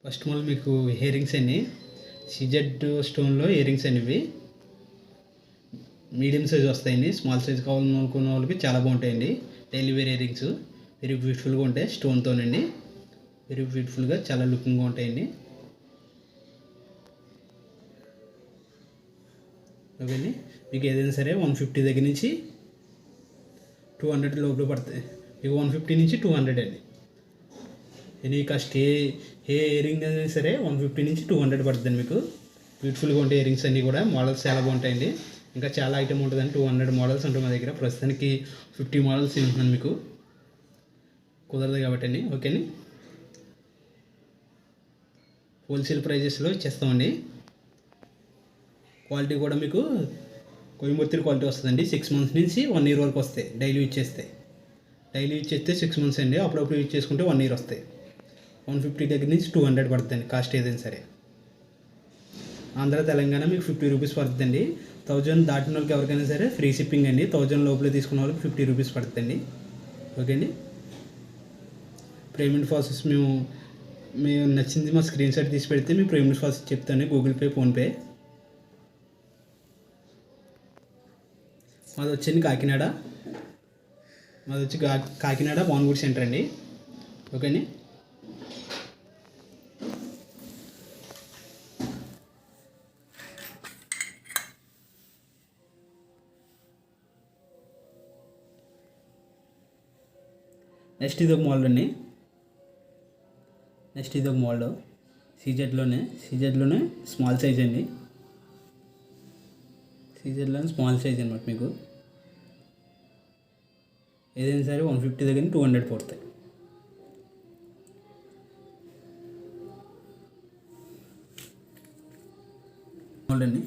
First model మీకు earrings అండి. CZ స్టోన్లో ఇయర్ రింగ్స్ అండి. ఇవి మీడియం సైజ్ వస్తాయండి. స్మాల్ సైజ్ కావాలనుకున్న వాళ్ళకి చాలా బాగుంటాయండి. Daily wear earrings very బ్యూటిఫుల్గా ఉంటాయి. స్టోన్తోనండి వెరీ బ్యూటిఫుల్గా చాలా లుకింగ్గా ఉంటాయండి. ఓకేండి, మీకు ఏదైనా సరే 150 దగ్గర నుంచి 200 లోపల పడుతుంది. మీకు 150 నుంచి 200 అండి. ఎనీ కాస్ట్ ఏ ఇయర్ రింగ్ అయినా సరే 150 నుంచి 200 పడుతుందండి. మీకు బ్యూటిఫుల్గా ఉంటాయి ఇయర్ రింగ్స్ అన్నీ కూడా. మోడల్స్ చాలా బాగుంటాయండి. ఇంకా చాలా ఐటమ్ ఉంటుందండి. 200 మోడల్స్ ఉంటాయి మా దగ్గర. ప్రస్తుతానికి 50 మోడల్స్ ఉంటున్నాను. మీకు కుదరదు కాబట్టి అండి. ఓకేని, హోల్సేల్ ప్రైజెస్లో ఇచ్చేస్తామండి. క్వాలిటీ కూడా మీకు కోయంబత్తూర్ క్వాలిటీ వస్తుందండి. 6 months నుంచి 1 year వరకు వస్తాయి. డైలీ యూజ్ చేస్తే 6 months అండి. అప్పుడప్పుడు యూజ్ చేసుకుంటే 1 year వస్తాయి. 150 దగ్గర నుంచి 200 పడుతుందండి కాస్ట్ ఏదైనా సరే. ఆంధ్ర తెలంగాణ మీకు 50 రూపీస్ పడుతుందండి. 1000 దాటిన వాళ్ళకి ఎవరికైనా సరే ఫ్రీ షిప్పింగ్ అండి. 1000 లోపలే తీసుకున్న వాళ్ళకి 50 రూపీస్ పడుతుందండి. ఓకే అండి. పేమెంట్ ప్రాసెస్ మేము నచ్చింది మా స్క్రీన్ షాట్ తీసి పెడితే మీ పేమెంట్ ప్రాసెస్ చెప్తాను. Google pay, PhonePe. మాది వచ్చండి కాకినాడ. మాది వచ్చి కాకినాడ భానుగుడి సెంటర్ అండి. ఓకేని, నెక్స్ట్ ఇది ఒక మోడల్ అండి. నెక్స్ట్ ఇది ఒక మోడల్ సీజెడ్లోనే స్మాల్ సైజ్ అండి. సీజెడ్లోనే స్మాల్ సైజ్ అనమాట. మీకు ఏదైనా సరే 150 దగ్గర 200 పడతాయి. మోడల్ అండి.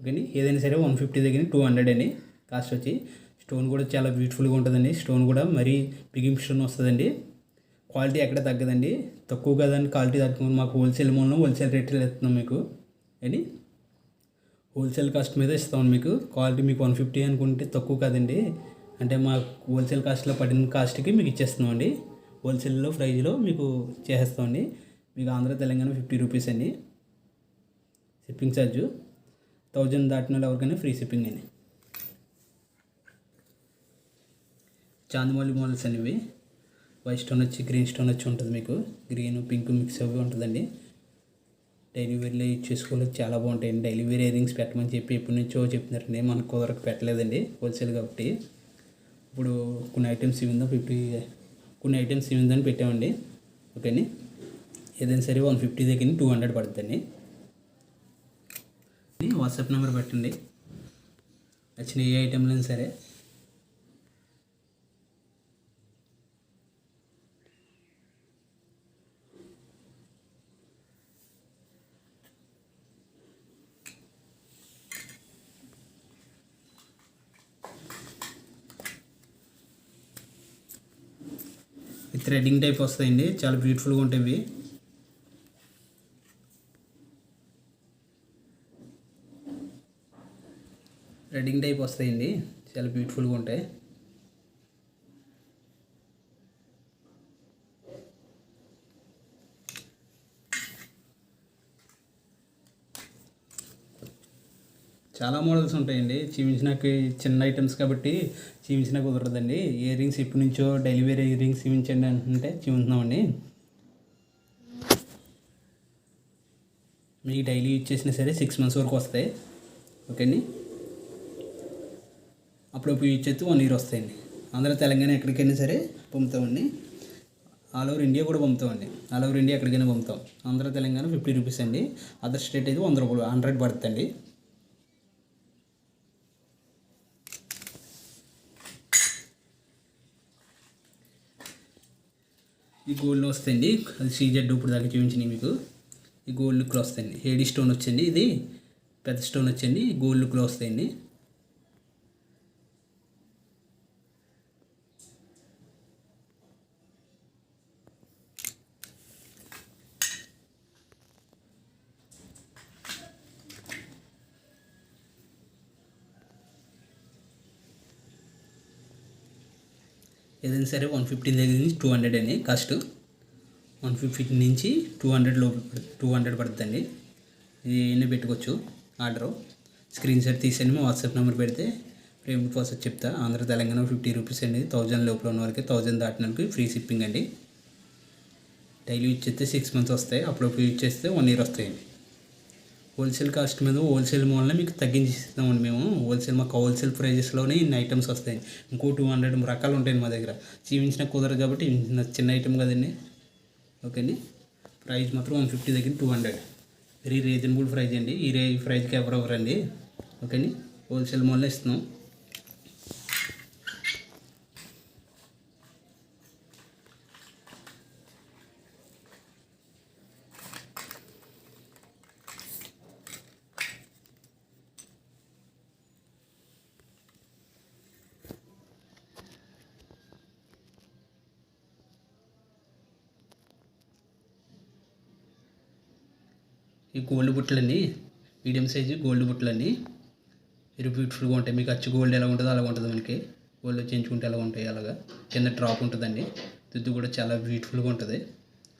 ఓకేని, ఏదైనా సరే 150 దగ్గర 200 అండి కాస్ట్ వచ్చి. స్టోన్ కూడా చాలా బ్యూటిఫుల్గా ఉంటుందండి. స్టోన్ కూడా మరీ బిగింపు స్టోన్ వస్తుందండి. క్వాలిటీ ఎక్కడ తగ్గదండి. తక్కువ కదండి క్వాలిటీ తగ్గకుండా మాకు హోల్సేల్ మూలం హోల్సేల్ రేట్లో ఇస్తున్నాం మీకు. అని హోల్సేల్ కాస్ట్ మీద ఇస్తాం మీకు. క్వాలిటీ మీకు 150 అనుకుంటే తక్కువ కదండి. అంటే మాకు హోల్సేల్ కాస్ట్లో పడిన కాస్ట్కి మీకు ఇచ్చేస్తున్నాం అండి. హోల్సేల్లో ప్రైజ్లో మీకు చేసేస్తామండి. మీకు ఆంధ్ర తెలంగాణ 50 రూపీస్ అండి షిప్పింగ్ ఛార్జు. 1000 దాటిన వాళ్ళు ఎవరికైనా ఫ్రీ షిప్పింగ్ అండి. చాందిమల్లి మోడల్స్ అనేవి వైట్ స్టోన్ వచ్చి గ్రీన్ స్టోన్ వచ్చి ఉంటుంది. మీకు గ్రీన్ పింక్ మిక్స్ అవి ఉంటుందండి. డైలీ వేర్లో యూజ్ చేసుకోవడానికి చాలా బాగుంటాయండి. డైలీ వేర్ ఇయర్ రింగ్స్ పెట్టమని చెప్పి ఎప్పటి నుంచో చెప్తున్నారండి. మనకు కుదరకు పెట్టలేదండి హోల్సేల్ కాబట్టి. ఇప్పుడు కొన్ని ఐటమ్స్ ఇవి ఉందా 50 కొన్ని ఐటమ్స్ ఇవి ఉందని పెట్టామండి. ఓకేని, ఏదైనా సరే 150 దగ్గర 200 పడుతుందండి. వాట్సాప్ నెంబర్ పెట్టండి. నచ్చిన ఏ ఐటెంలైనా సరే. ఈ థ్రెడ్డింగ్ టైప్ వస్తాయండి. చాలా బ్యూటిఫుల్గా ఉంటాయి. థ్రెడ్డింగ్ టైప్ వస్తాయండి. చాలా బ్యూటిఫుల్గా ఉంటాయి. చాలా మోడల్స్ ఉంటాయండి. చూపించినాకి చిన్న ఐటమ్స్ కాబట్టి చూపించినా కుదరదండి. ఇయర్ రింగ్స్ ఇప్పటి నుంచో డైలీ వేర్ ఇయర్ రింగ్స్ చూపించండి అంటే చూపించున్నామండి. మీకు డైలీ యూజ్ చేసినా సరే 6 months వరకు వస్తాయి. ఓకే అండి. అప్పుడప్పుడు యూజ్ చేస్తే 1 year వస్తాయండి. ఆంధ్ర తెలంగాణ ఎక్కడికైనా సరే పంపుతామండి. ఆల్ ఓవర్ ఇండియా కూడా పంపుతామండి. ఆల్ ఓవర్ ఇండియా ఎక్కడికైనా పంపుతాం. ఆంధ్ర తెలంగాణ 50 రూపీస్ అండి. అదర్ స్టేట్ అయితే 100 రూపాయలు 100 పడుతుందండి. ఈ గోల్డ్ వస్తాయండి. అది సీజెడ్ ఇప్పుడు దాకా చూపించినాయి మీకు. ఈ గోల్డ్ లుక్లో వస్తాయండి. హేడీ స్టోన్ వచ్చింది. ఇది పెద్ద స్టోన్ వచ్చింది. గోల్డ్ లుక్లో వస్తాయండి. ఏదైనా సరే 150 దగ్గర నుంచి 200 అండి కాస్ట్. 150 నుంచి 200 లోపు 200 పడుతుందండి. ఇది ఎన్ని పెట్టుకోవచ్చు ఆర్డరు. స్క్రీన్ షాట్ తీసేయండి, మా వాట్సాప్ నెంబర్ పెడితే పేమెంట్ ప్రాసెస్ చెప్తా. ఆంధ్ర తెలంగాణ 50 రూపీస్ అండి. 1000 లోపల ఉన్న వరకు, 1000 దాటిన వరకు ఫ్రీ షిప్పింగ్ అండి. డైలీ యూజ్ చేస్తే 6 మంత్స్ వస్తాయి, అప్పుడప్పుడు యూజ్ చేస్తే 1 ఇయర్ వస్తాయండి. హోల్సేల్ కాస్ట్ మీద హోల్సేల్ మూలన మీకు తగ్గించి ఇస్తామండి మేము. మాకు హోల్సేల్ ప్రైజెస్లోనే ఇన్ని ఐటమ్స్ వస్తాయి. ఇంకో 200 రకాలు ఉంటాయండి మా దగ్గర. చూపించిన కుదరదు కాబట్టి చిన్న ఐటమ్ కదండి. ఓకే అండి. ప్రైస్ మాత్రం 150 దగ్గర 200. వెరీ రీజనబుల్ ప్రైజ్ అండి. ఈ ప్రైజ్కి ఎవరెవరండి. ఓకే అండి. హోల్సేల్ మూలన ఇస్తున్నాం. ఈ గోల్డ్ బుట్టలండి, మీడియం సైజు గోల్డ్ బుట్టలండి. వెరీ బ్యూటిఫుల్గా ఉంటాయి. మీకు అచ్చు గోల్డ్ ఎలా ఉంటుందో అలా ఉంటుంది. మనకి గోల్డ్ చేయించుకుంటే ఎలా ఉంటాయి అలాగా. కింద డ్రాప్ ఉంటుందండి. దుద్దు కూడా చాలా బ్యూటిఫుల్గా ఉంటుంది.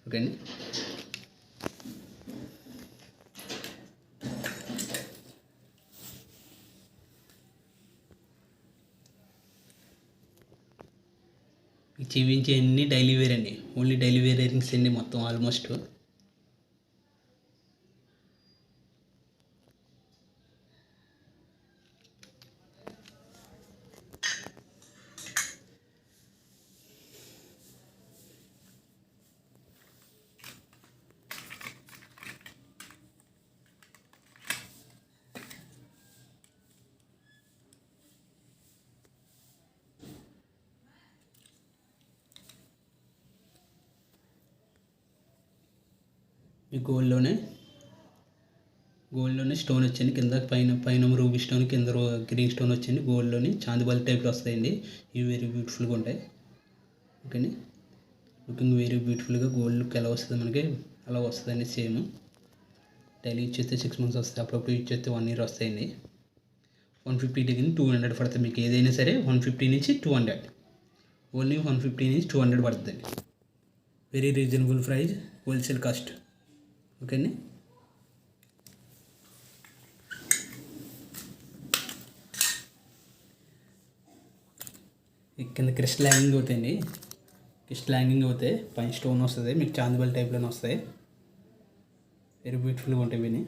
ఓకే అండి. చూపించే అన్ని డైలీ వేర్ అండి. ఓన్లీ డైలీ వేర్ ఇయరింగ్స్ అండి మొత్తం ఆల్మోస్ట్. ఈ గోల్డ్లోనే స్టోన్ వచ్చింది. కింద పైన రూబీ స్టోన్, కింద గ్రీన్ స్టోన్ వచ్చింది. గోల్డ్లోని చాందిబాల్ టైప్లో వస్తాయండి. ఇవి వెరీ బ్యూటిఫుల్గా ఉంటాయి. ఓకేని. లుకింగ్ వెరీ బ్యూటిఫుల్గా గోల్డ్ లుక్ ఎలా వస్తుంది మనకి అలా వస్తుందండి. సేమ్ డైలీ యూజ్ చేస్తే 6 మంత్స్ వస్తాయి, అప్పుడప్పుడు యూజ్ చేస్తే 1 ఇయర్ వస్తాయండి. 150 దగ్గర 200 పడుతుంది. మీకు ఏదైనా సరే 150 నుంచి 200, ఓన్లీ 150 నుంచి 200 పడుతుందండి. Very reasonable price, wholesale cost. Okay అండి. కింద క్రిస్టల్ హ్యాంగింగ్ అవుతాయండి. క్రిస్టల్ హ్యాంగింగ్ అవుతాయి, పైన స్టోన్ వస్తుంది. మీకు చాందిబాల్ టైప్లోనే వస్తాయి. వెరీ బ్యూటిఫుల్గా ఉంటాయి ఇవి.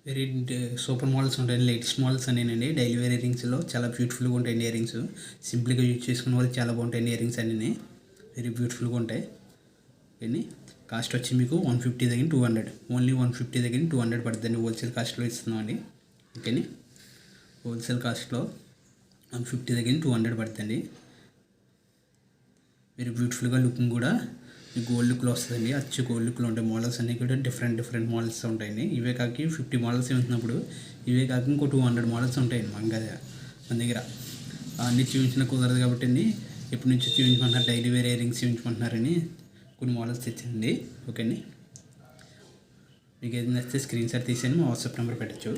వెరీ సూపర్ మోడల్స్ ఉంటాయండి. లేటెస్ట్ మోడల్స్ అనేనండి. డైలీ వేర్ ఇయరింగ్స్లో చాలా బ్యూటిఫుల్గా ఉంటాయండి. ఇయరింగ్స్ సింపుల్గా యూజ్ చేసుకునే వాళ్ళకి చాలా బాగుంటాయండి. ఇయరింగ్స్ అన్నీ వెరీ బ్యూటిఫుల్గా ఉంటాయి. ఇవన్నీ కాస్ట్ వచ్చి మీకు 150 దగ్గర 200, ఓన్లీ 150 దగ్గర 200 పడుతుందండి. హోల్సేల్ కాస్ట్లో ఇస్తున్నామండి. ఓకేని. హోల్సేల్ కాస్ట్లో 150 దగ్గర 200 పడుతుంది. వెరీ బ్యూటిఫుల్గా లుకింగ్ కూడా గోల్డ్ లుక్లో వస్తుందండి. అచ్చు గోల్డ్ లుక్లో ఉంటాయి. మోడల్స్ అన్నీ కూడా డిఫరెంట్ మోడల్స్ ఉంటాయండి. ఇవే కాకి 50 మోడల్స్ ఉంటున్నప్పుడు ఇవే కాక ఇంకో 200 మోడల్స్ ఉంటాయండి మన దగ్గర. అన్నీ చూపించిన కుదరదు కాబట్టి అండి, ఎప్పటి నుంచి చూపించమంటున్నారు, డైలీ వేర్ ఇయరింగ్స్ చూపించమంటున్నారని కొన్ని మోడల్స్ తెచ్చండి. ఓకే అండి. మీకు ఏది నచ్చితే స్క్రీన్ షాట్ తీసేయండి, మా వాట్సాప్ నెంబర్ పెట్టచ్చు.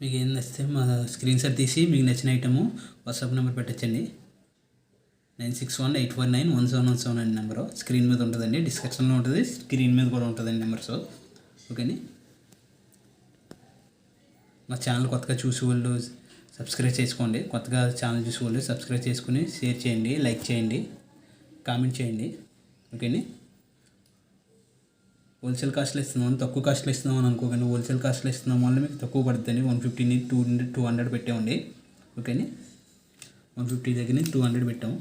మీకు ఏం నచ్చితే మా స్క్రీన్ షాట్ తీసి మీకు నచ్చిన ఐటము వాట్సాప్ నెంబర్ పెట్టచ్చండి. 9618491717 అనే నెంబరు స్క్రీన్ మీద ఉంటుందండి. డిస్క్రిప్షన్లో ఉంటుంది, స్క్రీన్ మీద కూడా ఉంటుందండి నెంబర్స్. ఓకేని. మా ఛానల్ కొత్తగా చూసే వాళ్ళు సబ్స్క్రైబ్ చేసుకోండి. కొత్తగా ఛానల్ చూసే వాళ్ళు సబ్స్క్రైబ్ చేసుకుని షేర్ చేయండి, లైక్ చేయండి, కామెంట్ చేయండి. ఓకేని. హోల్సేల్ కాస్ట్లో ఇస్తున్నాం, తక్కువ కాస్ట్లో ఇస్తున్నాం అని అనుకోకండి. హోల్సేల్ కాస్ట్లో ఇస్తున్నాం వల్ల మీకు తక్కువ పడుతుంది. 150 200 పెట్టామండి. ఓకేని. 150 దగ్గర 200 పెట్టాము.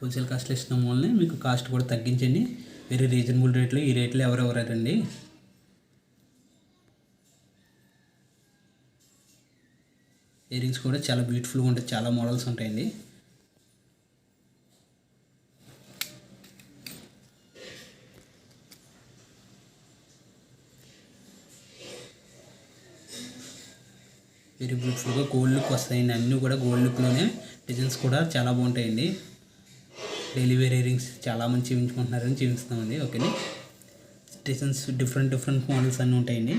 హోల్సేల్ కాస్ట్లో ఇస్తున్నాం వల్ల మీకు కాస్ట్ కూడా తగ్గించండి. వెరీ రీజనబుల్ రేట్లో. ఈ రేట్లో ఎవరెవరండి. ఇయర్ రింగ్స్ కూడా చాలా బ్యూటిఫుల్గా ఉంటాయి, చాలా మోడల్స్ ఉంటాయండి. వెరీ బ్యూటిఫుల్గా గోల్డ్ లుక్ వస్తాయండి. అన్నీ కూడా గోల్డ్ లుక్లోనే డిజైన్స్ కూడా చాలా బాగుంటాయండి. డైలీ వేర్ ఇయర్ రింగ్స్ చాలా మంది చూపించుకుంటున్నారని చూపిస్తామండి. ఓకేనా, డిజైన్స్ డిఫరెంట్ మోడల్స్ అన్నీ ఉంటాయండి.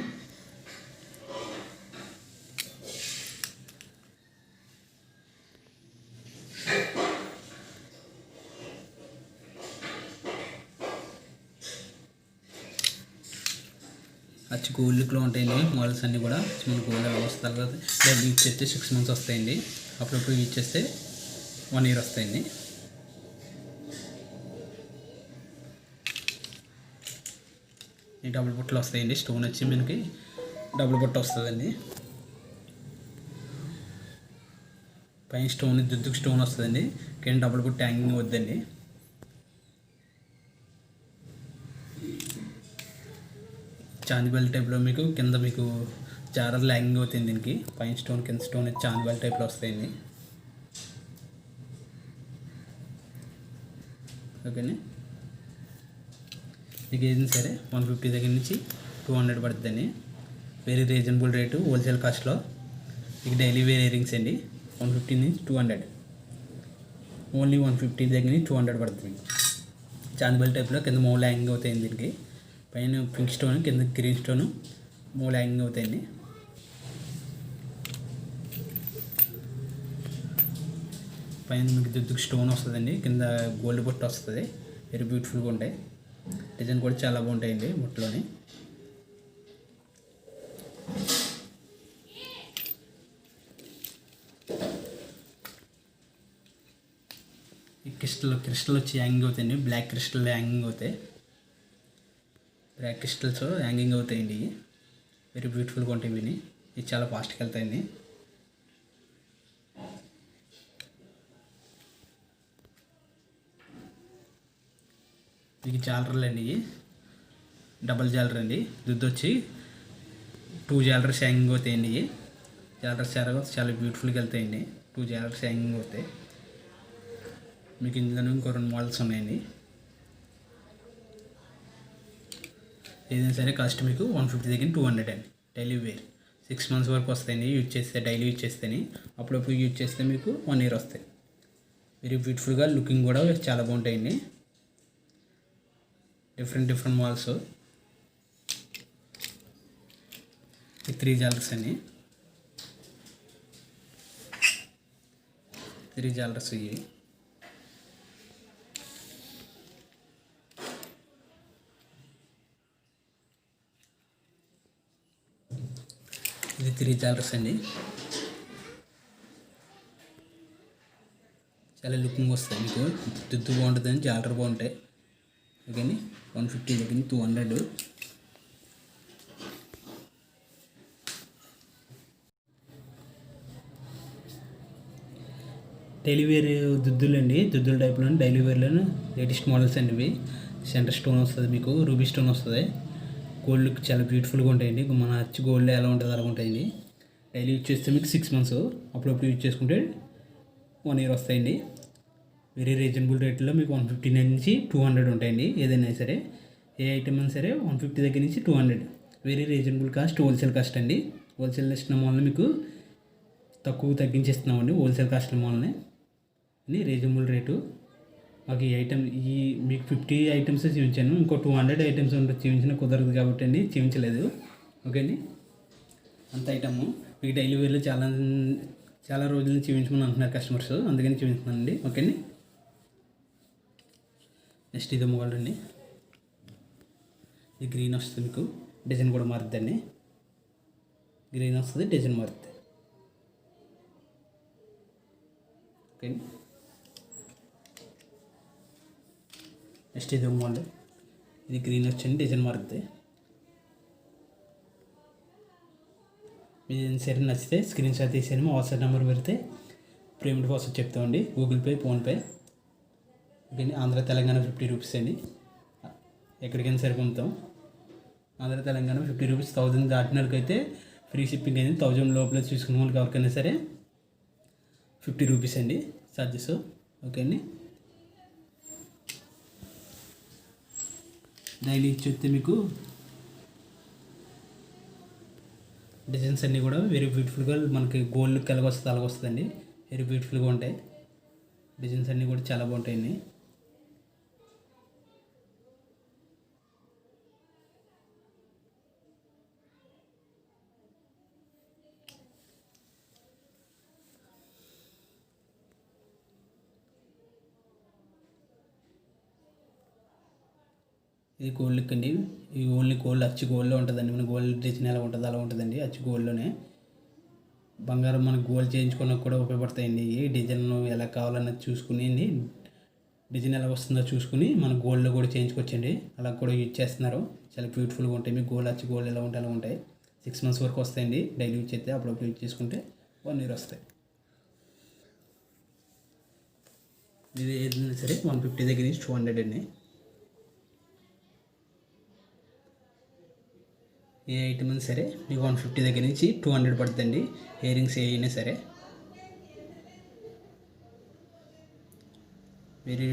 వచ్చి గోల్డ్ లుక్లో ఉంటాయండి మోడల్స్ అన్నీ కూడా. మన గోల్డ్ అలా వస్తారు కదా, డైలీ యూజ్ చేస్తే 6 months వస్తాయండి. అప్పుడప్పుడు యూజ్ చేస్తే 1 year వస్తాయండి. ఈ డబుల్ బుట్టలు వస్తాయండి. స్టోన్ వచ్చి మనకి డబుల్ బుట్ట వస్తుందండి. పైన స్టోన్ దుద్దుకు స్టోన్ వస్తుందండి. కింద డబుల్ బుట్ట హ్యాంగింగ్ వద్దండి. చాందిబల్ టైప్లో మీకు కింద మీకు జారలు హ్యాంగింగ్ అవుతుంది. దీనికి పైన స్టోన్ కింద స్టోన్ చాందిబల్ టైప్లో వస్తాయండి. ఓకేనా, మీకు ఏదైనా సరే 150 దగ్గర నుంచి 200 పడుతుందండి. వెరీ రీజనబుల్ రేటు, హోల్సేల్ కాస్ట్లో. మీకు డైలీ వేర్ ఇయర్ రింగ్స్ అండి. 150 నుంచి 200, ఓన్లీ 150 దగ్గర నుంచి 200 పడుతుంది. చాందిబల్ టైప్లో కింద మూల హ్యాంగింగ్ అవుతాయండి. దీనికి పైన పింక్ స్టోన్, కింద గ్రీన్ స్టోన్ మూల హ్యాంగింగ్ అవుతాయండి. పైన మీకు దుద్దుకు స్టోన్ వస్తుందండి. కింద గోల్డ్ బుట్ట వస్తుంది. వెరీ బ్యూటిఫుల్గా ఉంటాయి. డిజైన్ కూడా చాలా బాగుంటాయండి బుట్టలోని. ఈ క్రిస్టల్ వచ్చి హ్యాంగింగ్ అవుతాయండి. బ్లాక్ క్రిస్టల్ హ్యాంగింగ్ అవుతాయి. బ్లాక్ క్రిస్టల్స్ హ్యాంగింగ్ అవుతాయండి. ఇవి వెరీ బ్యూటిఫుల్గా ఉంటాయి. ఇవి చాలా ఫాస్ట్గా వెళ్తాయండి. ఇది జాలర్లు అండి. ఇవి డబల్ జాలర్ అండి. దుద్దు వచ్చి 2 జాలర్స్ హ్యాంగింగ్ అవుతాయండి. ఇవి జాలర్స్ చాలా బ్యూటిఫుల్గా వెళ్తాయండి. 2 జాలర్స్ హ్యాంగింగ్ అవుతాయి. మీకు ఇందులో ఇంకో 2 మోడల్స్ ఉన్నాయండి. ఏదైనా సరే కాస్ట్ మీకు 150 దగ్గర 200 అండి. డైలీ వేర్ 6 months వరకు వస్తాయండి. యూజ్ చేస్తే డైలీ యూజ్ చేస్తేనే, అప్పుడప్పుడు యూజ్ చేస్తే మీకు 1 year వస్తాయి. వెరీ బ్యూటిఫుల్గా లుకింగ్ కూడా చాలా బాగుంటాయండి. Different models. ఈ 3 జాలర్స్ అండి. 3 జాలర్స్ ఇవి. ఇది 3 జాలర్స్ అండి. చాలా లుకింగ్ వస్తాయి. మీకు దుద్దు బాగుంటుందని జాలర్ బాగుంటాయి. ఓకేని, 150 దగ్గర 200. డైలీ వేర్ దుద్దులు అండి. దుద్దుల టైప్లో డైలీ వేర్లోనే లేటెస్ట్ మోడల్స్ అండి ఇవి. సెంటర్ స్టోన్ వస్తుంది, మీకు రూబీ స్టోన్ వస్తుంది. గోల్డ్ లుక్ చాలా బ్యూటిఫుల్గా ఉంటాయండి. మన అచ్చు గోల్డ్ ఎలా ఉంటుంది అలా ఉంటాయండి. డైలీ యూజ్ చేస్తే మీకు 6 months, అప్పుడప్పుడు యూజ్ చేసుకుంటే 1 year వస్తాయండి. వెరీ రీజనబుల్ రేట్లో మీకు 150 నుంచి 200 ఉంటాయండి. ఏదైనా సరే, ఏ ఐటమ్ అయినా సరే 150 దగ్గర నుంచి 200. Very reasonable cost, wholesale cost అండి. హోల్సేల్ ఇస్తున్న మూలన మీకు తక్కువ తగ్గించేస్తున్నామండి. హోల్సేల్ కాస్ట్ మూలనే రీజనబుల్ రేటు. మాకు ఈ ఐటమ్ మీకు 50 items చూపించాను. ఇంకో 200 items చూపించిన కుదరదు కాబట్టి అండి చూపించలేదు. ఓకే అండి, అంత ఐటమ్ మీకు డైలీ వేర్లో చాలా రోజుల నుంచి చూపించమని అంటున్నారు కస్టమర్స్, అందుకని చూపిస్తున్నానండి. ఓకే అండి, నెక్స్ట్ ఇది మోడల్ అండి. ఇది గ్రీన్ వస్తుంది, మీకు డిజైన్ కూడా మారుద్దండి. గ్రీన్ వస్తుంది, డిజైన్ మారుతుంది. ఓకే అండి, నెక్స్ట్ ఇది మోడల్. ఇది గ్రీన్ వచ్చింది, డిజైన్ మారుతుంది. మీరు సరే నచ్చితే స్క్రీన్ షాట్ తీసేయండి. మా వాట్సాప్ నెంబర్ పెడితే పేమెంట్ ప్రాసెస్ చెప్తామండి. Google pay, PhonePe. Okay, Andhra Telangana 50 rupees అండి. ఎక్కడికైనా సరే పంపుతాం. ఆంధ్ర తెలంగాణ 50 రూపీస్. 1000 దాటినకైతే ఫ్రీ షిప్పింగ్ అయింది. 1000 లోపల చూసుకున్న వాళ్ళకి ఎవరికైనా సరే ₹50 అండి ఛార్జెస్. ఓకే అండి. డైలీ చూస్తే మీకు డిజైన్స్ అన్నీ కూడా వెరీ బ్యూటిఫుల్గా మనకి గోల్డ్ లుక్ ఎలాగొస్తుంది అలాగొస్తుందండి. వెరీ బ్యూటిఫుల్గా ఉంటాయి. డిజైన్స్ అన్నీ కూడా చాలా బాగుంటాయండి. ఇది గోల్డ్ లుక్ అండి. ఇది ఓన్లీ గోల్డ్, అచ్చు గోల్డ్లో ఉంటుందండి. మన గోల్డ్ డిజైన్ ఎలా ఉంటుంది అలా ఉంటుందండి. అచ్చు గోల్డ్లోనే బంగారం మనకు గోల్డ్ చేయించుకోవడానికి కూడా ఉపయోగపడతాయండి. ఈ డిజైన్ ఎలా కావాలన్నది చూసుకుని డిజైన్ ఎలా వస్తుందో చూసుకుని మన గోల్డ్లో కూడా చేయించుకోవచ్చండి. అలా కూడా యూజ్ చేస్తున్నారు. చాలా బ్యూటిఫుల్గా ఉంటాయి. మీకు గోల్డ్, అచ్చు గోల్డ్ ఎలా ఉంటాయి అలా ఉంటాయి. 6 months వరకు వస్తాయండి. డైలీ యూజ్ చేస్తే అప్పుడప్పుడు యూజ్ చేసుకుంటే 1 year వస్తాయి. ఇది ఏదైనా సరే 150 దగ్గర నుంచి 200 అండి. ఏ ఐటమ్ అయినా సరే మీకు 150 దగ్గర నుంచి 200 పడుతుందండి. ఇయర్ రింగ్స్ ఏ అయినా సరే వెరీ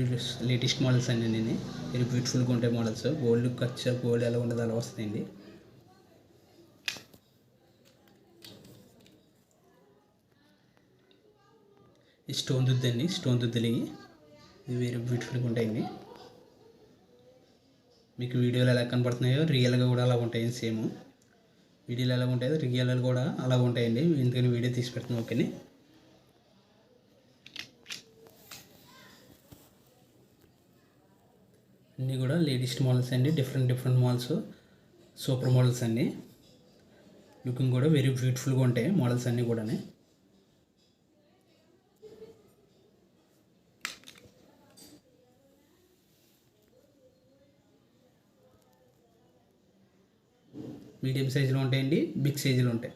లేటెస్ట్ మోడల్స్ అండి. నేను వెరీ బ్యూటిఫుల్గా ఉంటాయి మోడల్స్. గోల్డ్ ఖర్చు గోల్డ్ ఎలా ఉండదు అలా వస్తాయండి. ఈ స్టోన్ దుద్దండి. స్టోన్ దుద్దులు ఇవి వెరీ బ్యూటిఫుల్గా ఉంటాయండి. మీకు వీడియోలు ఎలా కనపడుతున్నాయో రియల్గా కూడా అలా ఉంటాయి. సేమ్ వీడియోలు ఎలా ఉంటాయో రియల్ కూడా అలా ఉంటాయండి. ఎందుకని వీడియో తీసి పెడుతున్నాం. ఓకేని. అన్నీ కూడా లేటెస్ట్ మోడల్స్ అండి. డిఫరెంట్ మోడల్స్, సూపర్ మోడల్స్ అండి. లుకింగ్ కూడా వెరీ బ్యూటిఫుల్గా ఉంటాయి మోడల్స్ అన్నీ కూడా. మీడియం సైజులో ఉంటాయండి, బిగ్ సైజులో ఉంటాయి.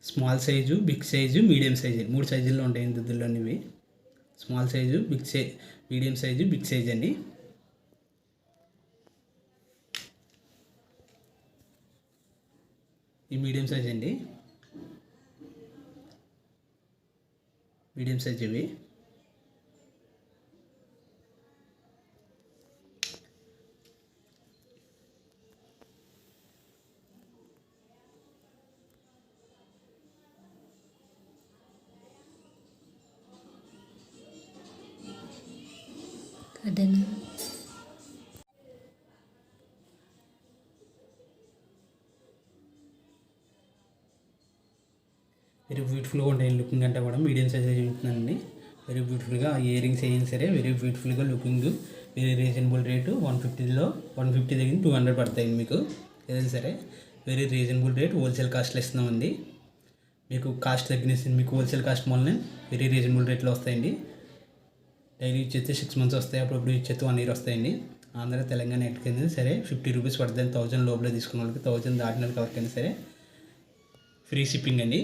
Small size, big size, medium size 3 సైజుల్లో ఉంటాయి దుద్దుల్లో. ఇవి small size, big size, medium size, big size అండి. ఈ మీడియం సైజ్ అండి. మీడియం సైజ్ ఇవి. అదేనా వెరీ బ్యూటిఫుల్గా ఉంటాయి. లుకింగ్ అంటే కూడా మీడియం సైజ్ చూపించున్నానండి. వెరీ బ్యూటిఫుల్గా ఇయర్ రింగ్స్ అయినా సరే వెరీ బ్యూటిఫుల్గా లుకింగ్, వెరీ రీజనబుల్ రేటు. 150 దగ్గర 200 పడతాయండి మీకు. ఏదైనా సరే వెరీ రీజనబుల్ రేట్. హోల్సేల్ కాస్ట్లో ఇస్తున్నామండి. మీకు కాస్ట్ తగ్గినేసింది. మీకు హోల్సేల్ కాస్ట్ వల్లనే వెరీ రీజనబుల్ రేట్లో వస్తాయండి. డైలీ యూజ్ చేస్తే 6 months వస్తాయి. అప్పుడప్పుడు యూజ్ చేస్తే 1 year వస్తాయండి. ఆంధ్ర తెలంగాణ ఎక్కడికైనా సరే ₹50 పడుతుంది. 1000 లోపలే తీసుకున్న వాళ్ళకి, 1000 దాటిన వాళ్ళకి ఎవరికైనా సరే ఫ్రీ షిప్పింగ్ అండి.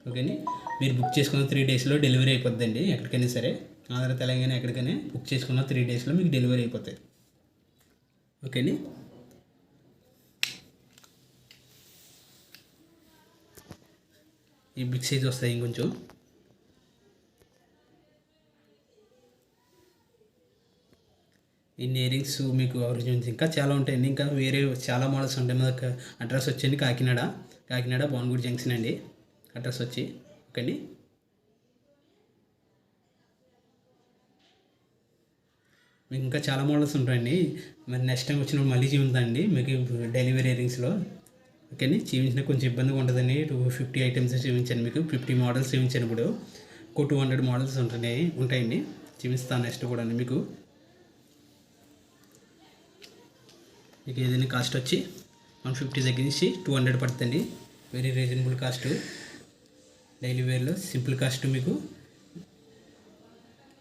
ఓకేని. మీరు బుక్ చేసుకున్న 3 daysలో డెలివరీ అయిపోద్దండి. ఎక్కడికైనా సరే ఆంధ్ర తెలంగాణ ఎక్కడికైనా బుక్ చేసుకున్న 3 daysలో మీకు డెలివరీ అయిపోతాయి. ఓకేని. ఈ బిగ్ సైజ్ వస్తాయి ఇంకొంచెం. ఇన్ని ఇయర్ రింగ్స్ మీకు ఒరిజినల్స్ ఇంకా చాలా ఉంటాయండి. ఇంకా వేరే చాలా మోడల్స్ ఉంటాయి. మా అడ్రస్ వచ్చండి కాకినాడ బోన్గూడ్ జంక్షన్ అండి అడ్రస్ వచ్చి. ఓకే అండి. మీకు ఇంకా చాలా మోడల్స్ ఉంటాయండి. మరి నెక్స్ట్ టైం వచ్చినప్పుడు మళ్ళీ చూపించండి మీకు డెలివరీ ఇయర్ రింగ్స్లో. ఓకే అండి. చూపించిన కొంచెం ఇబ్బందిగా ఉంటుందండి. 250 items చూపించాను మీకు. 50 models చూపించాను. ఇప్పుడు 200 models ఉంటాయండి. చూపిస్తాను నెక్స్ట్ కూడా మీకు. మీకు ఏదైనా కాస్ట్ వచ్చి 150 దగ్గర నుంచి 200 పడుతుంది. Very reasonable cost. డైలీ వేర్లో సింపుల్ కాస్ట్. మీకు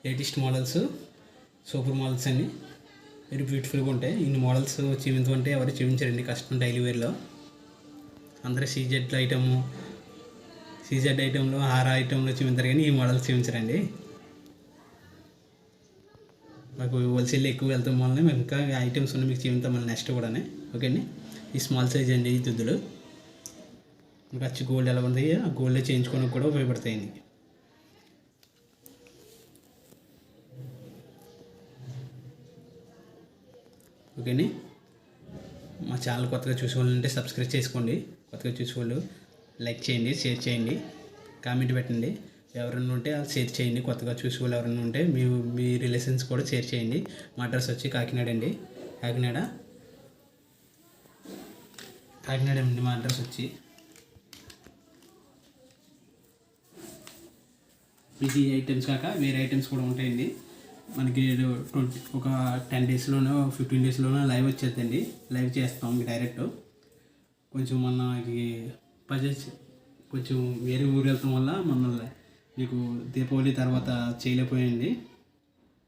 లేటెస్ట్ మోడల్స్, సూపర్ మోడల్స్ అన్ని వెరీ బ్యూటిఫుల్గా ఉంటాయి. ఇన్ని మోడల్స్ చూపించమంటే ఎవరు చూపించారండి కష్టం. డైలీ వేర్లో అందరూ సీజెడ్ ఐటెంలో హార ఐటెంలో చూపించారు కానీ ఈ మోడల్స్ చూపించరండి. మాకు హోల్సేల్ ఎక్కువ వెళ్తాం వల్ల మేము ఇంకా ఐటమ్స్ ఉన్నాయి మీకు చూపిస్తాం మళ్ళీ నెక్స్ట్ కూడా. ఓకే అండి. ఈ స్మాల్ సైజ్ అండి ఈ దుద్దులు. మీకు వచ్చి గోల్డ్ ఎలా ఉంది ఆ గోల్డ్లో చేయించుకోవడానికి కూడా ఉపయోగపడతాయండి. ఓకేని. మా ఛానల్ కొత్తగా చూసేవాళ్ళంటే సబ్స్క్రైబ్ చేసుకోండి. కొత్తగా చూసేవాళ్ళు లైక్ చేయండి, షేర్ చేయండి, కామెంట్ పెట్టండి. ఎవరైనా ఉంటే వాళ్ళు షేర్ చేయండి. కొత్తగా చూసేవాళ్ళు ఎవరైనా ఉంటే మీ రిలేషన్స్ కూడా షేర్ చేయండి. మా అడ్రస్ వచ్చి కాకినాడ అండి. కాకినాడ అండి మా అడ్రస్ వచ్చి. మీకు ఈ ఐటమ్స్ కాక వేరే ఐటమ్స్ కూడా ఉంటాయండి. మనకి ఒక 10 డేస్లోనో 15 డేస్లోనో లైవ్ వచ్చేద్దండి. లైవ్ చేస్తాం డైరెక్ట్. కొంచెం మనకి బడ్జెట్ కొంచెం వేరే ఊరు వెళ్తాం వల్ల మమ్మల్ని మీకు దీపావళి తర్వాత చేయలేకపోయండి.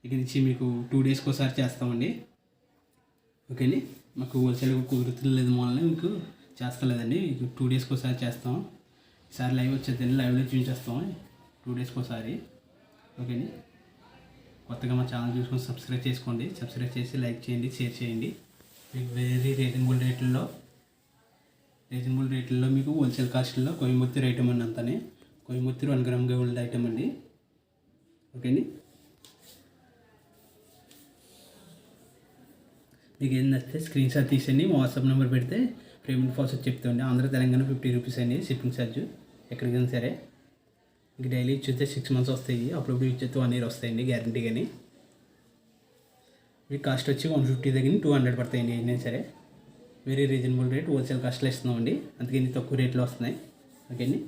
ఇక నుంచి మీకు 2 డేస్కి ఒకసారి చేస్తామండి. ఓకేని. మాకు హోల్సేల్ కుదురుతులేదు వల్ల మీకు చేస్తలేదండి. 2 డేస్కి ఒకసారి చేస్తాం. ఈసారి లైవ్ వచ్చేద్దండి. లైవ్లో చూపించేస్తాం 2 డేస్కి ఒకసారి. ఓకేని. కొత్తగా మా ఛానల్ చూసుకొని సబ్స్క్రైబ్ చేసుకోండి. సబ్స్క్రైబ్ చేసి లైక్ చేయండి, షేర్ చేయండి. మీకు వెరీ రీజనబుల్ రేట్లలో మీకు హోల్సేల్ కాస్ట్లో కోయంబత్తూర్ ఐటమ్ అండి. అంతానే కోయంబత్తూర్ 1 గ్రామ్ గోల్డ్ ఐటమ్ అండి. ఓకేని. మీకు ఏం నచ్చితే స్క్రీన్ షాట్ తీసండి, మా వాట్సాప్ నెంబర్ పెడితే పేమెంట్ ప్రాసెస్ చెప్తామండి. ఆంధ్ర తెలంగాణ 50 రూపీస్ అండి షిప్పింగ్ ఛార్జ్. ఎక్కడికైనా సరే మీకు డైలీ ఇచ్చేస్తే 6 months వస్తాయి. అప్పుడప్పుడు ఇచ్చేస్తే 1 year వస్తాయండి గ్యారంటీ. కానీ మీకు కాస్ట్ వచ్చి 150 దగ్గర 200 పడతాయండి. అయినా సరే వెరీ రీజనబుల్ రేట్ హోల్సేల్ కాస్ట్లో ఇస్తున్నామండి. అందుకని తక్కువ రేట్లో వస్తున్నాయి. ఓకేండి.